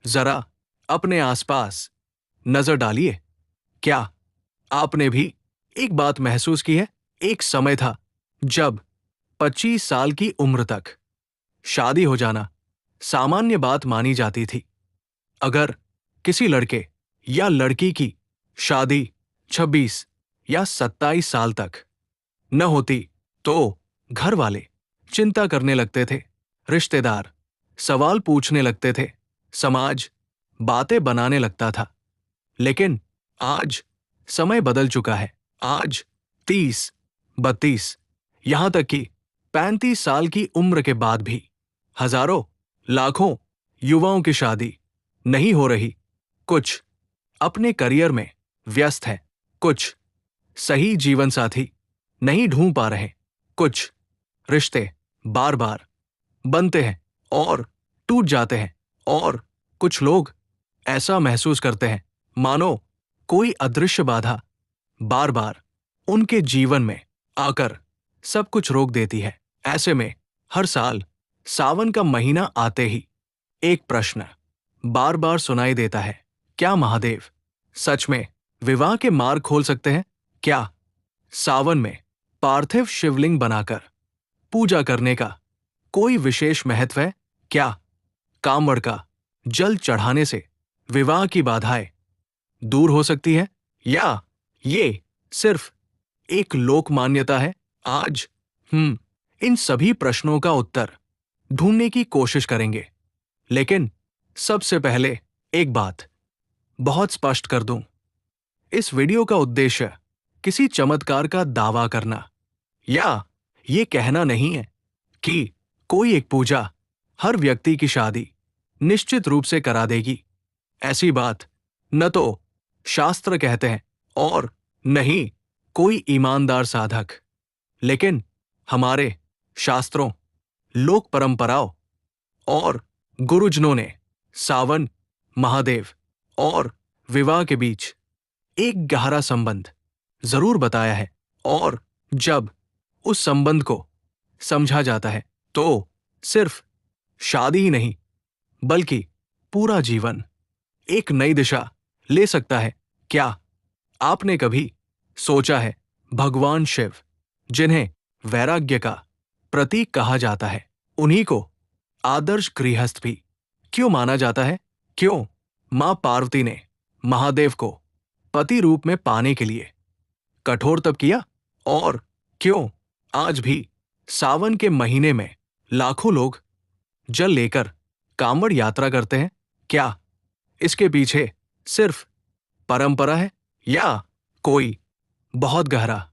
जरा अपने आसपास नजर डालिए। क्या आपने भी एक बात महसूस की है? एक समय था जब 25 साल की उम्र तक शादी हो जाना सामान्य बात मानी जाती थी। अगर किसी लड़के या लड़की की शादी 26 या 27 साल तक न होती तो घर वाले चिंता करने लगते थे, रिश्तेदार सवाल पूछने लगते थे, समाज बातें बनाने लगता था। लेकिन आज समय बदल चुका है। आज 30, 32, यहां तक कि 35 साल की उम्र के बाद भी हजारों, लाखों युवाओं की शादी नहीं हो रही। कुछ अपने करियर में व्यस्त हैं, कुछ सही जीवन साथी नहीं ढूंढ पा रहे, कुछ रिश्ते बार बार बनते हैं और टूट जाते हैं, और कुछ लोग ऐसा महसूस करते हैं मानो कोई अदृश्य बाधा बार बार उनके जीवन में आकर सब कुछ रोक देती है। ऐसे में हर साल सावन का महीना आते ही एक प्रश्न बार बार सुनाई देता है। क्या महादेव सच में विवाह के मार्ग खोल सकते हैं? क्या सावन में पार्थिव शिवलिंग बनाकर पूजा करने का कोई विशेष महत्व है? क्या कांवड़ का जल चढ़ाने से विवाह की बाधाएं दूर हो सकती है, या ये सिर्फ एक लोक मान्यता है? आज इन सभी प्रश्नों का उत्तर ढूंढने की कोशिश करेंगे। लेकिन सबसे पहले एक बात बहुत स्पष्ट कर दूं। इस वीडियो का उद्देश्य किसी चमत्कार का दावा करना या ये कहना नहीं है कि कोई एक पूजा हर व्यक्ति की शादी निश्चित रूप से करा देगी। ऐसी बात न तो शास्त्र कहते हैं और न ही कोई ईमानदार साधक। लेकिन हमारे शास्त्रों, लोक परंपराओं और गुरुजनों ने सावन, महादेव और विवाह के बीच एक गहरा संबंध जरूर बताया है। और जब उस संबंध को समझा जाता है तो सिर्फ शादी ही नहीं बल्कि पूरा जीवन एक नई दिशा ले सकता है। क्या आपने कभी सोचा है, भगवान शिव, जिन्हें वैराग्य का प्रतीक कहा जाता है, उन्हीं को आदर्श गृहस्थ भी क्यों माना जाता है? क्यों मां पार्वती ने महादेव को पति रूप में पाने के लिए कठोर तप किया? और क्यों आज भी सावन के महीने में लाखों लोग जल लेकर कांवड़ यात्रा करते हैं? क्या इसके पीछे सिर्फ परंपरा है या कोई बहुत गहरा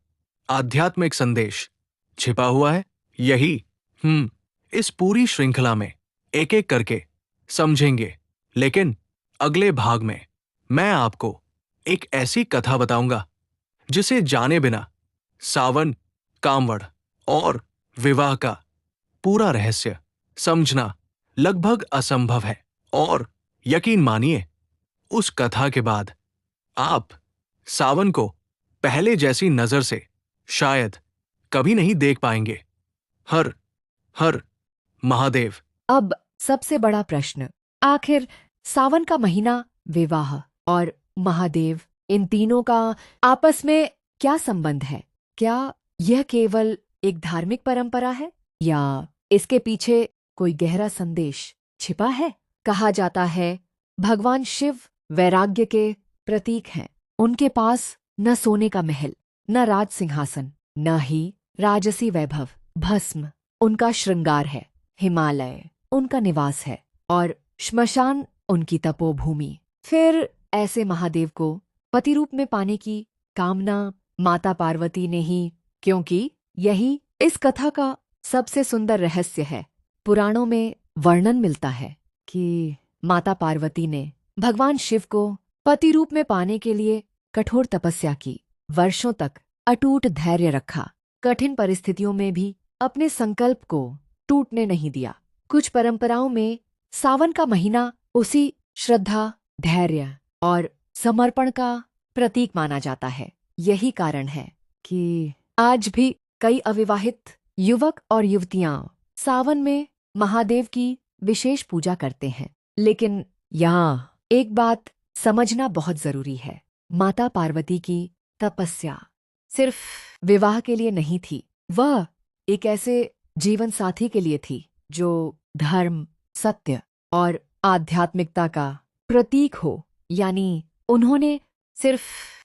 आध्यात्मिक संदेश छिपा हुआ है? यही इस पूरी श्रृंखला में एक एक करके समझेंगे। लेकिन अगले भाग में मैं आपको एक ऐसी कथा बताऊंगा जिसे जाने बिना सावन, कांवड़ और विवाह का पूरा रहस्य समझना लगभग असंभव है। और यकीन मानिए, उस कथा के बाद आप सावन को पहले जैसी नजर से शायद कभी नहीं देख पाएंगे। हर हर महादेव। अब सबसे बड़ा प्रश्न, आखिर सावन का महीना, विवाह और महादेव, इन तीनों का आपस में क्या संबंध है? क्या यह केवल एक धार्मिक परंपरा है या इसके पीछे कोई गहरा संदेश छिपा है? कहा जाता है भगवान शिव वैराग्य के प्रतीक हैं। उनके पास न सोने का महल, न राज सिंहासन, न ही राजसी वैभव। भस्म उनका श्रृंगार है, हिमालय उनका निवास है और श्मशान उनकी तपोभूमि। फिर ऐसे महादेव को पति रूप में पाने की कामना माता पार्वती ने ही, क्योंकि यही इस कथा का सबसे सुंदर रहस्य है। पुराणों में वर्णन मिलता है कि माता पार्वती ने भगवान शिव को पति रूप में पाने के लिए कठोर तपस्या की, वर्षों तक अटूट धैर्य रखा, कठिन परिस्थितियों में भी अपने संकल्प को टूटने नहीं दिया। कुछ परंपराओं में सावन का महीना उसी श्रद्धा, धैर्य और समर्पण का प्रतीक माना जाता है। यही कारण है कि आज भी कई अविवाहित युवक और युवतियां सावन में महादेव की विशेष पूजा करते हैं। लेकिन यहाँ एक बात समझना बहुत जरूरी है। माता पार्वती की तपस्या सिर्फ विवाह के लिए नहीं थी, वह एक ऐसे जीवन साथी के लिए थी जो धर्म, सत्य और आध्यात्मिकता का प्रतीक हो। यानी उन्होंने सिर्फ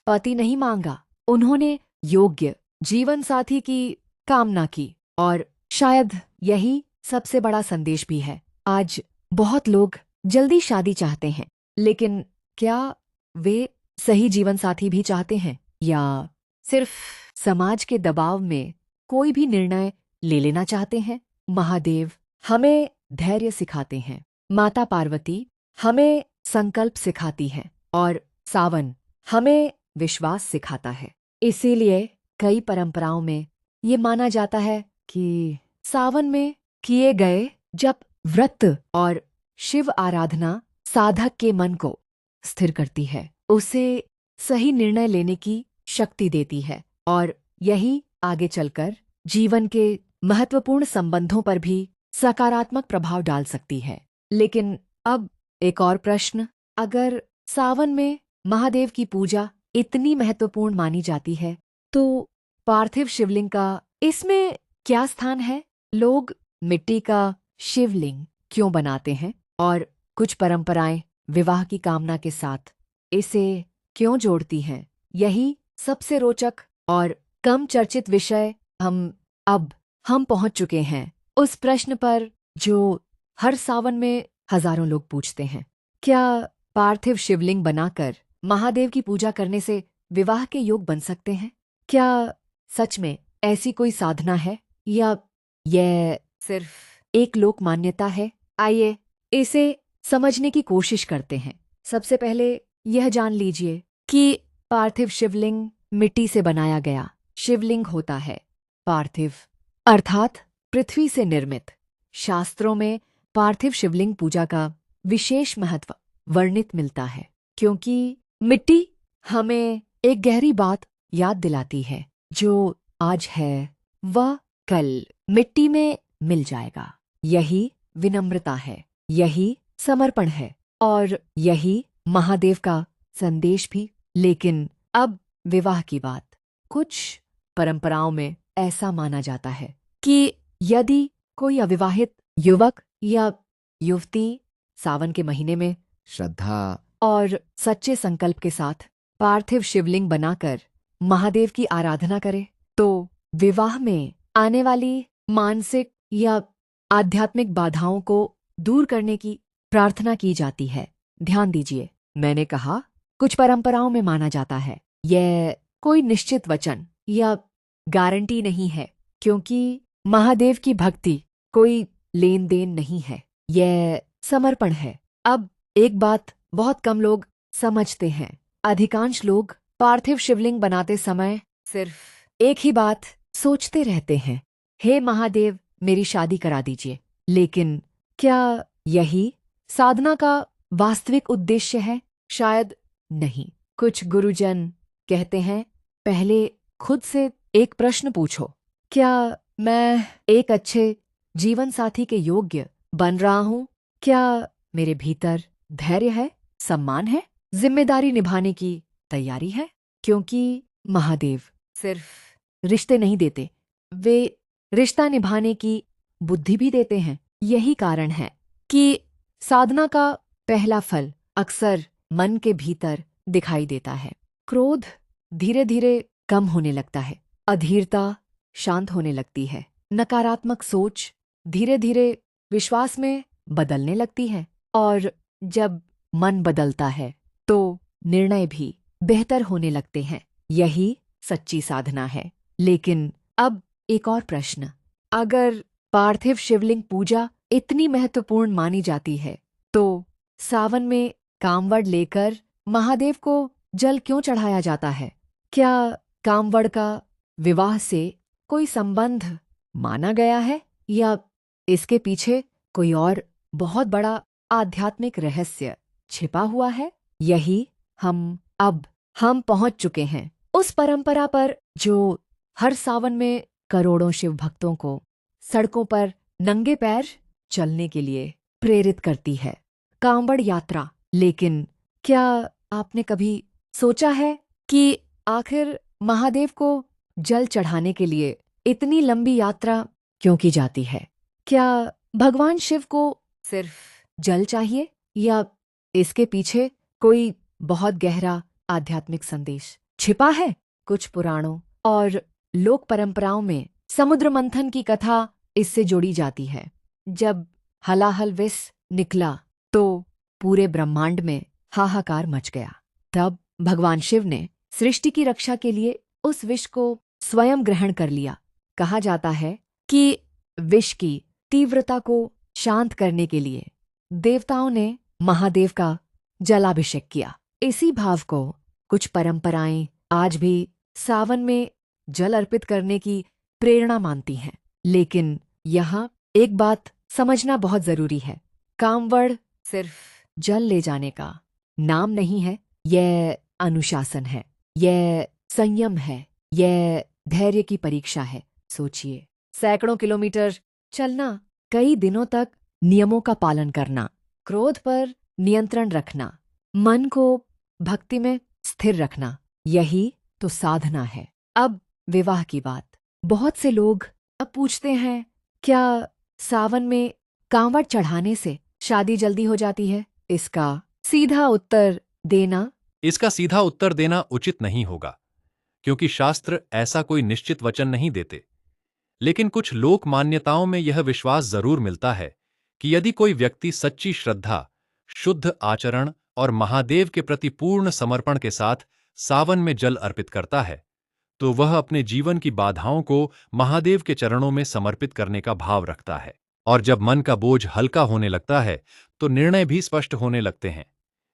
पति नहीं मांगा, उन्होंने योग्य जीवन साथी की कामना की। और शायद यही सबसे बड़ा संदेश भी है। आज बहुत लोग जल्दी शादी चाहते हैं, लेकिन क्या वे सही जीवन साथी भी चाहते हैं, या सिर्फ समाज के दबाव में कोई भी निर्णय ले लेना चाहते हैं? महादेव हमें धैर्य सिखाते हैं, माता पार्वती हमें संकल्प सिखाती है, और सावन हमें विश्वास सिखाता है। इसीलिए कई परंपराओं में ये माना जाता है कि सावन में किए गए जप, व्रत और शिव आराधना साधक के मन को स्थिर करती है, उसे सही निर्णय लेने की शक्ति देती है, और यही आगे चलकर जीवन के महत्वपूर्ण संबंधों पर भी सकारात्मक प्रभाव डाल सकती है। लेकिन अब एक और प्रश्न, अगर सावन में महादेव की पूजा इतनी महत्वपूर्ण मानी जाती है, तो पार्थिव शिवलिंग का इसमें क्या स्थान है? लोग मिट्टी का शिवलिंग क्यों बनाते हैं, और कुछ परंपराएं विवाह की कामना के साथ इसे क्यों जोड़ती हैं? यही सबसे रोचक और कम चर्चित विषय हम पहुंच चुके हैं उस प्रश्न पर जो हर सावन में हजारों लोग पूछते हैं। क्या पार्थिव शिवलिंग बनाकर महादेव की पूजा करने से विवाह के योग बन सकते हैं? क्या सच में ऐसी कोई साधना है, या यह सिर्फ एक लोक मान्यता है? आइए इसे समझने की कोशिश करते हैं। सबसे पहले यह जान लीजिए कि पार्थिव शिवलिंग मिट्टी से बनाया गया शिवलिंग होता है। पार्थिव अर्थात पृथ्वी से निर्मित। शास्त्रों में पार्थिव शिवलिंग पूजा का विशेष महत्व वर्णित मिलता है, क्योंकि मिट्टी हमें एक गहरी बात याद दिलाती है, जो आज है वह कल मिट्टी में मिल जाएगा। यही विनम्रता है, यही समर्पण है, और यही महादेव का संदेश भी। लेकिन अब विवाह की बात। कुछ परंपराओं में ऐसा माना जाता है कि यदि कोई अविवाहित युवक या युवती सावन के महीने में श्रद्धा और सच्चे संकल्प के साथ पार्थिव शिवलिंग बनाकर महादेव की आराधना करे, तो विवाह में आने वाली मानसिक या आध्यात्मिक बाधाओं को दूर करने की प्रार्थना की जाती है। ध्यान दीजिए, मैंने कहा कुछ परंपराओं में माना जाता है। यह कोई निश्चित वचन या गारंटी नहीं है, क्योंकि महादेव की भक्ति कोई लेन देन नहीं है, यह समर्पण है। अब एक बात बहुत कम लोग समझते हैं। अधिकांश लोग पार्थिव शिवलिंग बनाते समय सिर्फ एक ही बात सोचते रहते हैं, हे महादेव मेरी शादी करा दीजिए। लेकिन क्या यही साधना का वास्तविक उद्देश्य है? शायद नहीं। कुछ गुरुजन कहते हैं, पहले खुद से एक प्रश्न पूछो, क्या मैं एक अच्छे जीवन साथी के योग्य बन रहा हूं? क्या मेरे भीतर धैर्य है, सम्मान है, जिम्मेदारी निभाने की तैयारी है? क्योंकि महादेव सिर्फ रिश्ते नहीं देते, वे रिश्ता निभाने की बुद्धि भी देते हैं। यही कारण है कि साधना का पहला फल अक्सर मन के भीतर दिखाई देता है। क्रोध धीरे धीरे कम होने लगता है, अधीरता शांत होने लगती है, नकारात्मक सोच धीरे धीरे विश्वास में बदलने लगती है, और जब मन बदलता है तो निर्णय भी बेहतर होने लगते हैं। यही सच्ची साधना है। लेकिन अब एक और प्रश्न, अगर पार्थिव शिवलिंग पूजा इतनी महत्वपूर्ण मानी जाती है, तो सावन में कामवड़ लेकर महादेव को जल क्यों चढ़ाया जाता है? क्या कामवड़ का विवाह से कोई संबंध माना गया है, या इसके पीछे कोई और बहुत बड़ा आध्यात्मिक रहस्य छिपा हुआ है? यही हम पहुंच चुके हैं उस परंपरा पर जो हर सावन में करोड़ों शिव भक्तों को सड़कों पर नंगे पैर चलने के लिए प्रेरित करती है। कांवड़ यात्रा लेकिन क्या आपने कभी सोचा है कि आखिर महादेव को जल चढ़ाने के लिए इतनी लंबी यात्रा क्यों की जाती है? क्या भगवान शिव को सिर्फ जल चाहिए या इसके पीछे कोई बहुत गहरा आध्यात्मिक संदेश छिपा है? कुछ पुराणों और लोक परंपराओं में समुद्र मंथन की कथा इससे जोड़ी जाती है। जब हलाहल विष निकला तो पूरे ब्रह्मांड में हाहाकार मच गया। तब भगवान शिव ने सृष्टि की रक्षा के लिए उस विष को स्वयं ग्रहण कर लिया। कहा जाता है कि विष की तीव्रता को शांत करने के लिए देवताओं ने महादेव का जलाभिषेक किया। इसी भाव को कुछ परंपराएं आज भी सावन में जल अर्पित करने की प्रेरणा मानती हैं। लेकिन यहाँ एक बात समझना बहुत जरूरी है। कांवड़ सिर्फ जल ले जाने का नाम नहीं है, यह अनुशासन है, यह संयम है, यह धैर्य की परीक्षा है। सोचिए, सैकड़ों किलोमीटर चलना, कई दिनों तक नियमों का पालन करना, क्रोध पर नियंत्रण रखना, मन को भक्ति में स्थिर रखना, यही तो साधना है। अब विवाह की बात। बहुत से लोग अब पूछते हैं, क्या सावन में कांवड़ चढ़ाने से शादी जल्दी हो जाती है? इसका सीधा उत्तर देना उचित नहीं होगा, क्योंकि शास्त्र ऐसा कोई निश्चित वचन नहीं देते। लेकिन कुछ लोक मान्यताओं में यह विश्वास जरूर मिलता है कि यदि कोई व्यक्ति सच्ची श्रद्धा, शुद्ध आचरण और महादेव के प्रति पूर्ण समर्पण के साथ सावन में जल अर्पित करता है, तो वह अपने जीवन की बाधाओं को महादेव के चरणों में समर्पित करने का भाव रखता है। और जब मन का बोझ हल्का होने लगता है, तो निर्णय भी स्पष्ट होने लगते हैं,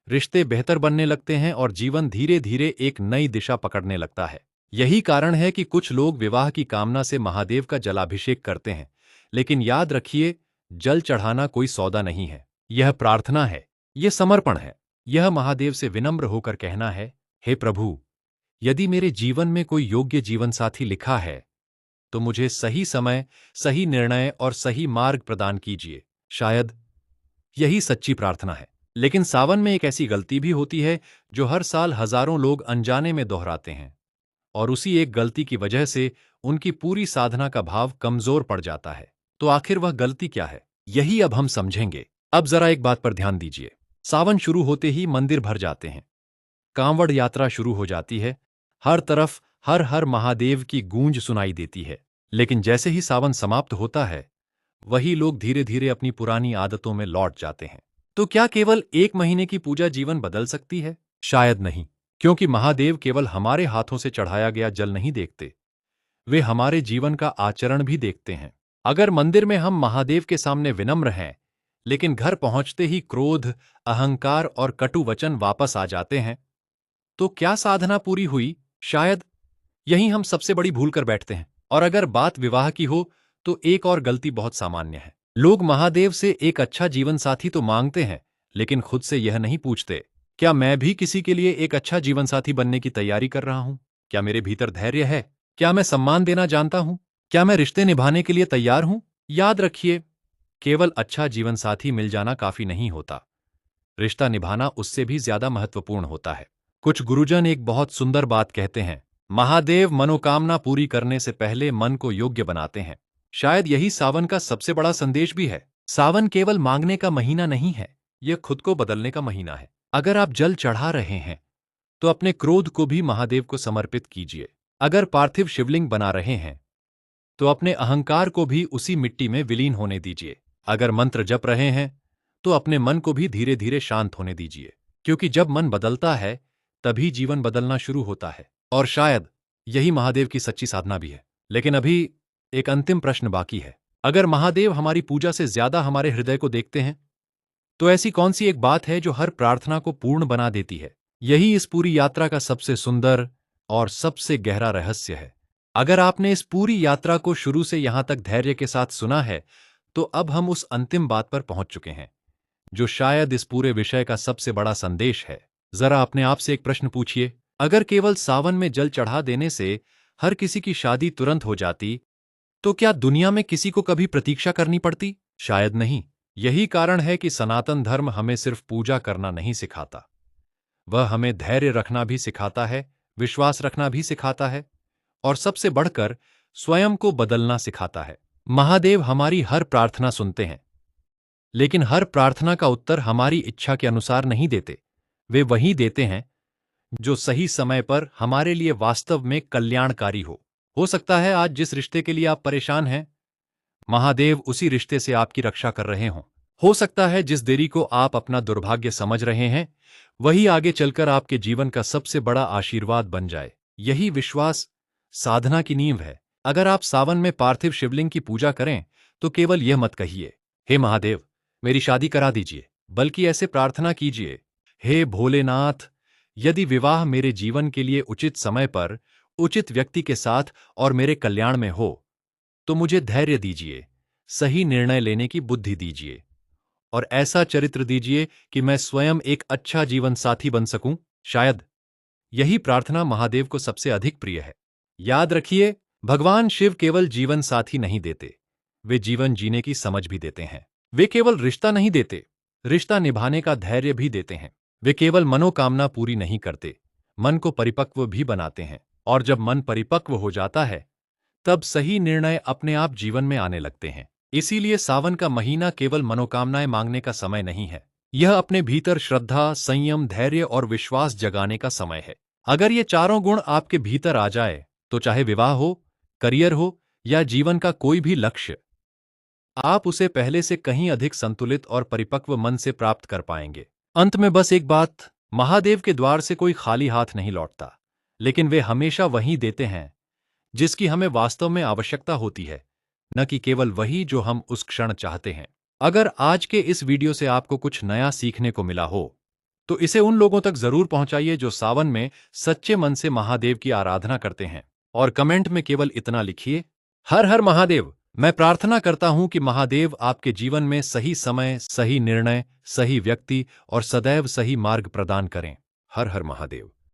रिश्ते बेहतर बनने लगते हैं और जीवन धीरे धीरे एक नई दिशा पकड़ने लगता है। यही कारण है कि कुछ लोग विवाह की कामना से महादेव का जलाभिषेक करते हैं। लेकिन याद रखिए, जल चढ़ाना कोई सौदा नहीं है, यह प्रार्थना है, यह समर्पण है। यह महादेव से विनम्र होकर कहना है, हे प्रभु, यदि मेरे जीवन में कोई योग्य जीवनसाथी लिखा है, तो मुझे सही समय, सही निर्णय और सही मार्ग प्रदान कीजिए। शायद यही सच्ची प्रार्थना है। लेकिन सावन में एक ऐसी गलती भी होती है जो हर साल हजारों लोग अनजाने में दोहराते हैं, और उसी एक गलती की वजह से उनकी पूरी साधना का भाव कमजोर पड़ जाता है। तो आखिर वह गलती क्या है, यही अब हम समझेंगे। अब जरा एक बात पर ध्यान दीजिए। सावन शुरू होते ही मंदिर भर जाते हैं, कांवड़ यात्रा शुरू हो जाती है, हर तरफ हर हर महादेव की गूंज सुनाई देती है। लेकिन जैसे ही सावन समाप्त होता है, वही लोग धीरे धीरे अपनी पुरानी आदतों में लौट जाते हैं। तो क्या केवल एक महीने की पूजा जीवन बदल सकती है? शायद नहीं, क्योंकि महादेव केवल हमारे हाथों से चढ़ाया गया जल नहीं देखते, वे हमारे जीवन का आचरण भी देखते हैं। अगर मंदिर में हम महादेव के सामने विनम्र हैं, लेकिन घर पहुंचते ही क्रोध, अहंकार और कटु वचन वापस आ जाते हैं, तो क्या साधना पूरी हुई? शायद। यहीं हम सबसे बड़ी भूल कर बैठते हैं। और अगर बात विवाह की हो, तो एक और गलती बहुत सामान्य है। लोग महादेव से एक अच्छा जीवन साथी तो मांगते हैं, लेकिन खुद से यह नहीं पूछते, क्या मैं भी किसी के लिए एक अच्छा जीवन साथी बनने की तैयारी कर रहा हूं? क्या मेरे भीतर धैर्य है? क्या मैं सम्मान देना जानता हूं? क्या मैं रिश्ते निभाने के लिए तैयार हूं? याद रखिए, केवल अच्छा जीवन साथी मिल जाना काफी नहीं होता, रिश्ता निभाना उससे भी ज्यादा महत्वपूर्ण होता है। कुछ गुरुजन एक बहुत सुंदर बात कहते हैं, महादेव मनोकामना पूरी करने से पहले मन को योग्य बनाते हैं। शायद यही सावन का सबसे बड़ा संदेश भी है। सावन केवल मांगने का महीना नहीं है, यह खुद को बदलने का महीना है। अगर आप जल चढ़ा रहे हैं, तो अपने क्रोध को भी महादेव को समर्पित कीजिए। अगर पार्थिव शिवलिंग बना रहे हैं, तो अपने अहंकार को भी उसी मिट्टी में विलीन होने दीजिए। अगर मंत्र जप रहे हैं, तो अपने मन को भी धीरे धीरे शांत होने दीजिए, क्योंकि जब मन बदलता है, तभी जीवन बदलना शुरू होता है। और शायद यही महादेव की सच्ची साधना भी है। लेकिन अभी एक अंतिम प्रश्न बाकी है। अगर महादेव हमारी पूजा से ज्यादा हमारे हृदय को देखते हैं, तो ऐसी कौन सी एक बात है जो हर प्रार्थना को पूर्ण बना देती है? यही इस पूरी यात्रा का सबसे सुंदर और सबसे गहरा रहस्य है। अगर आपने इस पूरी यात्रा को शुरू से यहां तक धैर्य के साथ सुना है, तो अब हम उस अंतिम बात पर पहुंच चुके हैं, जो शायद इस पूरे विषय का सबसे बड़ा संदेश है। जरा अपने आप से एक प्रश्न पूछिए, अगर केवल सावन में जल चढ़ा देने से हर किसी की शादी तुरंत हो जाती, तो क्या दुनिया में किसी को कभी प्रतीक्षा करनी पड़ती? शायद नहीं। यही कारण है कि सनातन धर्म हमें सिर्फ पूजा करना नहीं सिखाता, वह हमें धैर्य रखना भी सिखाता है, विश्वास रखना भी सिखाता है और सबसे बढ़कर स्वयं को बदलना सिखाता है। महादेव हमारी हर प्रार्थना सुनते हैं, लेकिन हर प्रार्थना का उत्तर हमारी इच्छा के अनुसार नहीं देते। वे वही देते हैं जो सही समय पर हमारे लिए वास्तव में कल्याणकारी हो। हो सकता है आज जिस रिश्ते के लिए आप परेशान हैं, महादेव उसी रिश्ते से आपकी रक्षा कर रहे हों। हो सकता है जिस देरी को आप अपना दुर्भाग्य समझ रहे हैं, वही आगे चलकर आपके जीवन का सबसे बड़ा आशीर्वाद बन जाए। यही विश्वास साधना की नींव है। अगर आप सावन में पार्थिव शिवलिंग की पूजा करें तो केवल यह मत कहिए, हे महादेव मेरी शादी करा दीजिए, बल्कि ऐसे प्रार्थना कीजिए, हे भोलेनाथ, यदि विवाह मेरे जीवन के लिए उचित समय पर उचित व्यक्ति के साथ और मेरे कल्याण में हो तो मुझे धैर्य दीजिए, सही निर्णय लेने की बुद्धि दीजिए और ऐसा चरित्र दीजिए कि मैं स्वयं एक अच्छा जीवन साथी बन सकूं। शायद यही प्रार्थना महादेव को सबसे अधिक प्रिय है। याद रखिए, भगवान शिव केवल जीवन साथी नहीं देते, वे जीवन जीने की समझ भी देते हैं। वे केवल रिश्ता नहीं देते, रिश्ता निभाने का धैर्य भी देते हैं। वे केवल मनोकामना पूरी नहीं करते, मन को परिपक्व भी बनाते हैं। और जब मन परिपक्व हो जाता है, तब सही निर्णय अपने आप जीवन में आने लगते हैं। इसीलिए सावन का महीना केवल मनोकामनाएं मांगने का समय नहीं है, यह अपने भीतर श्रद्धा, संयम, धैर्य और विश्वास जगाने का समय है। अगर ये चारों गुण आपके भीतर आ जाए तो चाहे विवाह हो, करियर हो या जीवन का कोई भी लक्ष्य, आप उसे पहले से कहीं अधिक संतुलित और परिपक्व मन से प्राप्त कर पाएंगे। अंत में बस एक बात, महादेव के द्वार से कोई खाली हाथ नहीं लौटता, लेकिन वे हमेशा वही देते हैं जिसकी हमें वास्तव में आवश्यकता होती है, न कि केवल वही जो हम उस क्षण चाहते हैं। अगर आज के इस वीडियो से आपको कुछ नया सीखने को मिला हो तो इसे उन लोगों तक जरूर पहुंचाइए जो सावन में सच्चे मन से महादेव की आराधना करते हैं। और कमेंट में केवल इतना लिखिए, हर हर महादेव। मैं प्रार्थना करता हूं कि महादेव आपके जीवन में सही समय, सही निर्णय, सही व्यक्ति और सदैव सही मार्ग प्रदान करें। हर हर महादेव।